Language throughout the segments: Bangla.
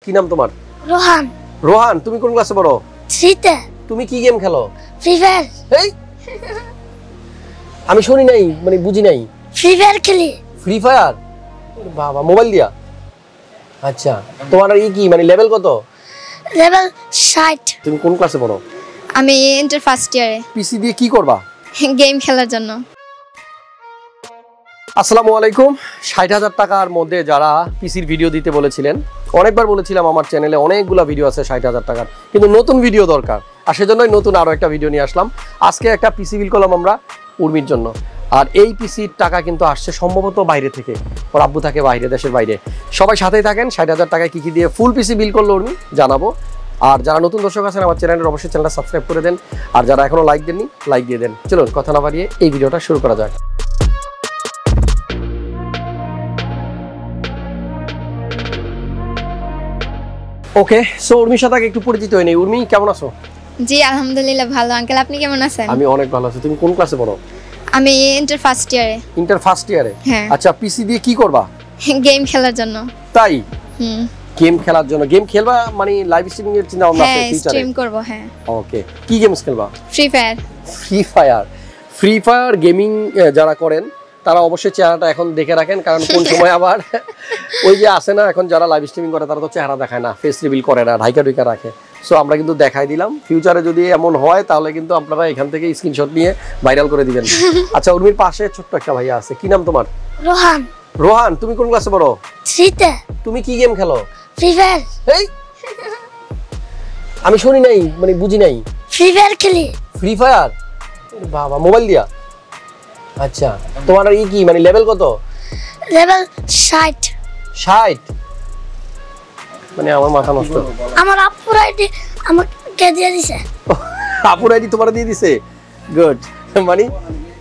কি নাম তোমার? রোহান। রোহান, তুমি কোন ক্লাসে পড়ো? 3 তে। তুমি কি গেম খেলো? Free fire. এই আমি শুনি নাই, মানে বুঝি নাই। ফ্রি ফায়ার খেলি। Free fire? বাবা, মোবাইল দিয়া? আচ্ছা, তোমার কি মানে লেভেল কত? লেভেল 60। তুমি কোন ক্লাসে পড়ো? আমি ইন্টার ফার্স্ট ইয়ারে। পিসি দিয়ে কি করবা? গেম খেলার জন্য। আসসালামু আলাইকুম। 60,000 টাকার মধ্যে যারা পিসির ভিডিও দিতে বলেছিলেন, অনেকবার বলেছিলাম আমার চ্যানেলে অনেকগুলো ভিডিও আছে 60,000 টাকার, কিন্তু নতুন ভিডিও দরকার, আর সেজন্যই নতুন আরও একটা ভিডিও নিয়ে আসলাম। আজকে একটা পিসি বিল করলাম আমরা উর্মির জন্য, আর এই পিসির টাকা কিন্তু আসছে সম্ভবত বাইরে থেকে, ওর আব্বু থাকে বাইরে, দেশের বাইরে। সবাই সাথেই থাকেন। 60,000 টাকায় কী কী দিয়ে ফুল পিসি বিল করলো উর্মি জানাবো। আর যারা নতুন দর্শক আছেন আমার চ্যানেলের অবশ্যই চ্যানেলটা সাবস্ক্রাইব করে দেন, আর যারা এখনও লাইক দেননি লাইক দিয়ে দেন। চলুন কথা না বাড়িয়ে এই ভিডিওটা শুরু করা যাক। ওকে, সো উর্মির সাথে একটু পরিচিত হয়নি। উর্মি, কেমন আছো? জি আলহামদুলিল্লাহ ভালো। আঙ্কেল আপনি কেমন আছেন? আমি অনেক ভালো আছি। তুমি কোন ক্লাসে পড়ো? আমি ইন্টার ফার্স্ট ইয়ারে। ইন্টার ফার্স্ট ইয়ারে? হ্যাঁ। আচ্ছা, পিসি দিয়ে কি করবা? গেম খেলার জন্য। তাই? গেম খেলার জন্য। গেম খেলবা মানে লাইভ স্ট্রিমিং এর চিন্তা ভাবনা আছে ফিউচারে? হ্যাঁ, স্ট্রিম করব। হ্যাঁ। ওকে, কি গেমস খেলবা? Free fire. Free fire? Free fire gaming যারা করেন তারা অবশ্যই চেহারাটা এখন দেখে রাখেন, কারণ কোন সময় আবার ওই যে আসে না, এখন যারা লাইভ স্ট্রিমিং করে তারা তো চেহারা দেখায় না, ফেস রিভিল করে না, ঢাইকা ঢুইকা রাখে। সো আমরা কিন্তু দেখাই দিলাম। ফিউচারে যদি এমন হয় তাহলে কিন্তু আপনারা এখান থেকে স্ক্রিনশট নিয়ে ভাইরাল করে দিবেন। আচ্ছা, উর্মির পাশে ছোট্ট একটা ভাইয়া আছে, কি নাম তোমার? রোহান। রোহান, তুমি কোন ক্লাসে পড়ো? 3 তে। তুমি কি গেম খেলো? Free fire. এই আমি শুনি নাই, মানে বুঝি নাই। ফ্রি ফায়ার খেলি। Free fire? বাবা, মোবাইল দিয়া? আচ্ছা, তোমার কি মানে লেভেল কত? লেভেল 60। 60? মানে আমার মাথা নষ্ট। আমার আপুর আইডি আমাকে দিয়ে দিছে। আপুর আইডি তোমার দিয়ে দিছে? গুড। মানে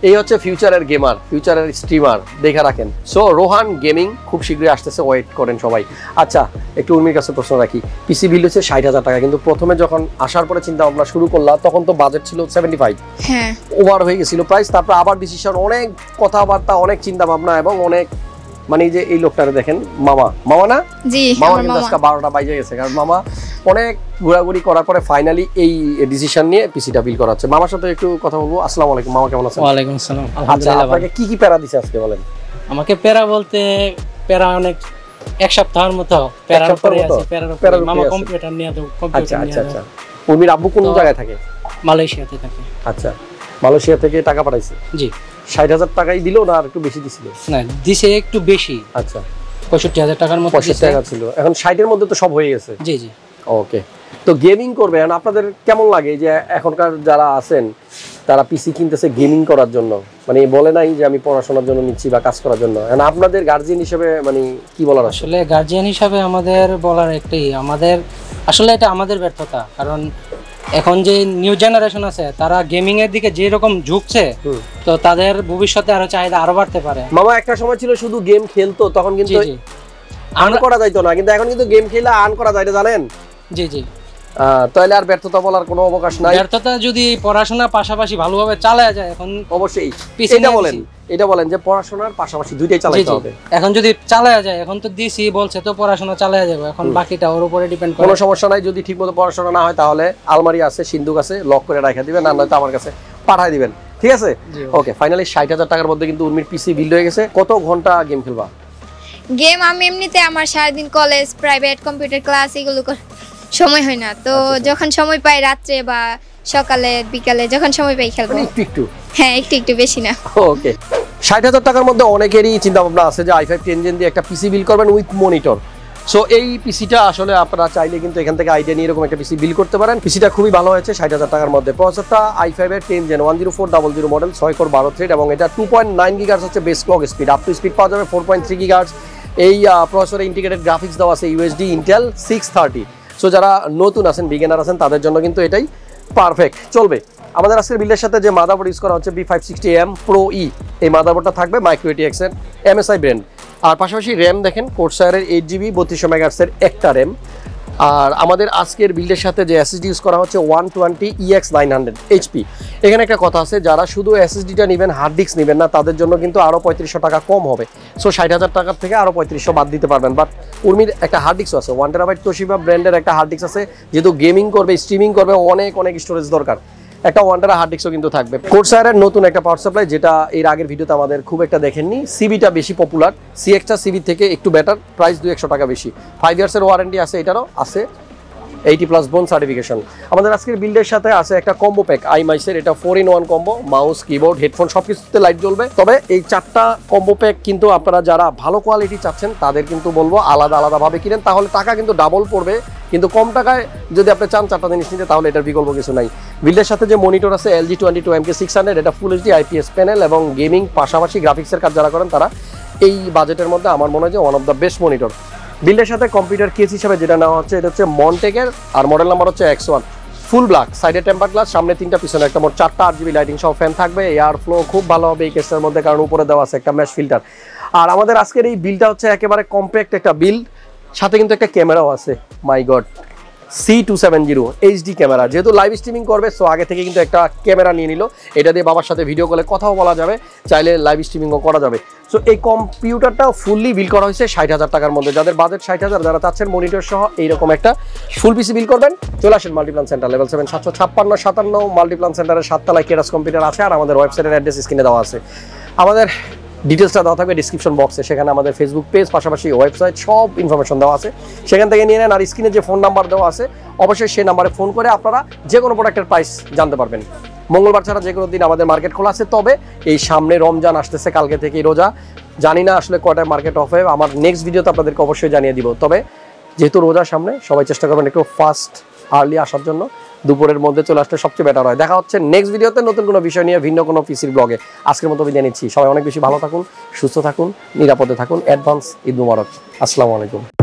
এই হচ্ছে ফিউচারের গেমার, ফিউচারের স্ট্রিমার, দেখে রাখেন। সো রোহান গেমিং খুব শীঘ্রই আসতেছে, ওয়েট করেন সবাই। আচ্ছা, একটু উর্মির কাছে প্রশ্ন রাখি। পিসি বিল হচ্ছে 60,000 টাকা, কিন্তু প্রথমে যখন আসার পরে চিন্তা ভাবনা শুরু করলাম তখন তো বাজেট ছিল 75। হ্যাঁ, ওভার হয়ে গেছিল প্রাইস। তারপর আবার ডিসিশন, অনেক কথাবার্তা, অনেক চিন্তা ভাবনা, এবং অনেক মানে যে এই লোকটারে দেখেন, মামা না? জি, মামা কিন্তু আজকে 12টা বাজে গেছে, কারণ মামা অনেক ঘোরাঘুরি করার পরে ফাইনালি এই ডিসিশন নিয়ে পিসিটা বিল করা হচ্ছে। মামার সাথে একটু কথা বলবো। আসসালামু আলাইকুম মামা, কেমন আছেন? ওয়ালাইকুম আসসালাম। আচ্ছা, আপনাকে কি কি প্যারা দিছে আজকে বলেন? আমাকে প্যারা বলতে প্যারা অনেক, এক সপ্তাহের মতো প্যারার উপরে আছে। প্যারার মামা কম্পিউটার নিয়ে দাও, কম্পিউটার নিয়ে দাও। আচ্ছা, উর্মির আব্বু কোন জায়গায় থাকে? মালয়েশিয়াতে থাকে। আচ্ছা, মালয়েশিয়া থেকে টাকা পাঠাইছে? জি। 60,000 টাকাই দিলো না আর একটু বেশি দিছিল? না, দিছে একটু বেশি। আচ্ছা, 65,000 টাকার মতো। 65 টাকা ছিল, এখন 60 এর মধ্যে তো সব হয়ে গেছে। জি জি। ওকে, তো গেমিং করবেন, আপনাদের কেমন লাগে যে এখনকার যারা আছেন তারা পিসি কিনতেছে গেমিং করার জন্য? মানে বলে নাই যে আমি পড়াশোনার জন্য নিচ্ছি বা কাজ করার জন্য। এখন আপনাদের গার্জিয়ান হিসেবে মানে কি বলার? আসলে গার্জিয়ান হিসাবে আমাদের বলার একটাই, আমাদের আসলে এটা আমাদের ব্যর্থতা। কারণ এখন যে নিউ জেনারেশন আছে তারা গেমিং এর দিকে যে রকম ঝুঁকছে, তো তাদের ভবিষ্যতে আরো চাহিদা আরো বাড়তে পারে। মামা একটা সময় ছিল শুধু গেম খেলতো, তখন কিন্তু আর্ন করা যাইতো না, কিন্তু এখন কিন্তু গেম খেলে আর্ন করা যায়, জানেন? জি জি। তাহলে আর ব্যর্থতা বলার কোনো অবকাশ নাই। ব্যর্থতা যদি পড়াশোনার পাশাপাশি ভালোভাবে চালায় যায়, এখন অবশ্যই এটা বলেন যে পড়াশোনার পাশাপাশি দুইটাই চালাতে হবে। এখন যদি চালায় যায়, এখন তো দিছি বলছে তো পড়াশোনা চালায় যাবে, এখন বাকিটা ওর উপরে ডিপেন্ড করে। কোনো সমস্যা নাই, যদি ঠিকমতো পড়াশোনা না হয় তাহলে আলমারি আছে, সিন্ধুক আছে, লক করে রাখা দিবেন, আর নয়তো আমার কাছে পাঠায় দিবেন, ঠিক আছে? ওকে, ফাইনালি 60,000 টাকার মধ্যে কিন্তু উর্মির পিসি বিল হয়ে গেছে। কত ঘন্টা গেম খেলবা? গেম আমি এমনিতে আমার সারাদিন কলেজ, প্রাইভেট, কম্পিউটার ক্লাস এগুলো সময় হয় না, তো যখন সময় পাই রাত্রে বা সকালে বিকালে যখন সময় পাই খেলবো। একটু? হ্যাঁ, একটু, বেশি না। ওকে, 60,000 টাকার মধ্যে অনেকেরই চিন্তা ভাবনা আছে যে i5-10 দিয়ে একটা পিসি বিল করবেন উইথ মনিটর। সো এই পিসিটা আসলে আপনারা চাইলে কিন্তু এখান থেকে আইডিয়া নিয়ে এরকম একটা পিসি বিল করতে পারেন। পিসিটা খুবই ভালো হয়েছে 60,000 টাকার মধ্যে। প্রসেসরটা i5-10 10400 মডেল, 6 কোর 12 থ্রেড, এবং এটা 2.9 গিগাহার্টজ হচ্ছে base clock speed. Up to speed পাওয়া যাবে 4.3 গিগাহার্টজ। এই প্রসেসরে ইন্টিগ্রেটেড গ্রাফিক্স দেওয়া আছে UHD ইন্টেল 630। সো যারা নতুন আছেন, বিগিনার আছেন, তাদের জন্য কিন্তু এটাই পারফেক্ট চলবে। আমাদের আজকের বিল্ডের সাথে যে মাদারবোর্ড ইউজ করা হচ্ছে B560M Pro E, এই মাদারবোর্ডটা থাকবে মাইক্রো ATX এর MSI ব্র্যান্ড। আর পাশাপাশি র্যাম দেখেন Corsair 8GB 3200 MHz এর একটা র্যাম, আর আমাদের আজকের বিল্ডের সাথে যে এসএসডি ইউজ করা হচ্ছে 120 EX900 HP। এখানে একটা কথা আছে, যারা শুধু এসএসডিটা নেবেন, হার্ড ডিস্ক নেবেন না, তাদের জন্য কিন্তু আরও 3500 টাকা কম হবে। সো 60,000 টাকার থেকে আরও 3500 বাদ দিতে পারবেন। বাট উর্মির একটা হার্ড ডিস্ক আছে, 1 TB তোশিবা ব্র্যান্ডের একটা হার্ড ডিস্ক আছে, যেহেতু গেমিং করবে, স্ট্রিমিং করবে, অনেক স্টোরেজ দরকার, একটা 1 TB হার্ড ডিস্কও কিন্তু থাকবে। কোরসায়ারের নতুন একটা পাওয়ার সাপ্লাই, যেটা এর আগের ভিডিওতে আমাদের খুব একটা দেখেননি। সিবিটা বেশি পপুলার, CX-টা সিবি থেকে একটু বেটার, প্রাইস 200 টাকা বেশি। 5 ইয়ার্সের ওয়ারেন্টি আছে, এটারও আছে 80+ বোন সার্টিফিকেশন। আমাদের আজকের বিল্ডের সাথে আছে একটা কম্বো প্যাক IMICE-এর, এটা 4-in-1 combo, mouse, keyboard, headphone সবকিছুতে লাইট জ্বলবে। তবে এই 4টা কম্বো প্যাক কিন্তু আপনারা যারা ভালো কোয়ালিটি চাচ্ছেন তাদের কিন্তু বলবো আলাদাভাবে কিনেন, তাহলে টাকা কিন্তু ডাবল পড়বে। কিন্তু কম টাকায় যদি আপনি চান 4টা জিনিস নিতে, তাহলে এটার বিকল্প কিছু নাই। বিল্ডের সাথে যে মনিটর আছে LG 22MK600, এটা ফুল HD IPS প্যানেল এবং গেমিং পাশাপাশি গ্রাফিক্সের কাজ যারা করেন তারা এই বাজেটের মধ্যে আমার মনে হয় যে one of the best monitor. বিল্ডের সাথে কম্পিউটার কেস হিসাবে যেটা নেওয়া হচ্ছে, এটা হচ্ছে মন্টেকের, আর মডেল নাম্বার হচ্ছে X1। ফুল ব্ল্যাক, সাইডে টেম্পার গ্লাস, সামনে 3টা, পিছনে একটা, মোট 4টা RGB লাইটিং সহ ফ্যান থাকবে। এয়ার ফ্লো খুব ভালো হবে এই কেসটার মধ্যে, কারণ উপরে দেওয়া আছে একটা ম্যাশ ফিল্টার। আর আমাদের আজকের এই বিলটা হচ্ছে একেবারে কম্প্যাক্ট একটা বিল, সাথে কিন্তু একটা ক্যামেরাও আছে, মাই গড, C270 HD ক্যামেরা। যেহেতু লাইভ স্ট্রিমিং করবে, সো আগে থেকে কিন্তু একটা ক্যামেরা নিয়ে নিল, এটা দিয়ে বাবার সাথে ভিডিও কলে কথাও বলা যাবে, চাইলে লাইভ স্ট্রিমিংও করা যাবে। সো এই কম্পিউটারটা ফুললি বিল করা হয়েছে 60,000 টাকার মধ্যে। যাদের বাজেট 60,000, যারা চাচ্ছেন মনিটর সহ এইরকম একটা ফুল পিসি বিল করবেন, চলে আসেন মাল্টিপ্লান সেন্টার, লেভেল 7, 756-57 মাল্টিপ্লান সেন্টারের 7 তলায় কেরাস কম্পিউটার আছে। আর আমাদের ওয়েবসাইটের অ্যাড্রেস স্ক্রিনে দেওয়া আছে। আমাদের ডিটেলসটা দেওয়া থাকবে ডিসক্রিপশন বক্সে, সেখানে আমাদের ফেসবুক পেজ পাশাপাশি ওয়েবসাইট সব ইনফরমেশন দেওয়া আছে, সেখান থেকে নিয়ে নেন। আর স্ক্রিনে যে ফোন নাম্বার দেওয়া আছে, অবশ্যই সেই নাম্বারে ফোন করে আপনারা যে কোনো প্রোডাক্টের প্রাইস জানতে পারবেন। মঙ্গলবার ছাড়া যে কোনো দিন আমাদের মার্কেট খোলা আছে। তবে এই সামনে রমজান আসতেছে, কালকে থেকেই রোজা, জানি না আসলে কয়টায় মার্কেট অফ হয়, আমার নেক্সট ভিডিওতে আপনাদেরকে অবশ্যই জানিয়ে দিব। তবে যেহেতু রোজার সামনে, সবাই চেষ্টা করবেন একটু ফাস্ট আর্লি আসার জন্য, দুপুরের মধ্যে চলে আসলে সবচেয়ে বেটার হয়। দেখা হচ্ছে নেক্সট ভিডিওতে নতুন কোনো বিষয় নিয়ে, ভিন্ন কোনো পিসির ব্লগে। আজকের মতো বিদায় নিচ্ছি, সবাই অনেক বেশি ভালো থাকুন, সুস্থ থাকুন, নিরাপদে থাকুন। অ্যাডভান্স ঈদ মুবারক, আসসালামু আলাইকুম।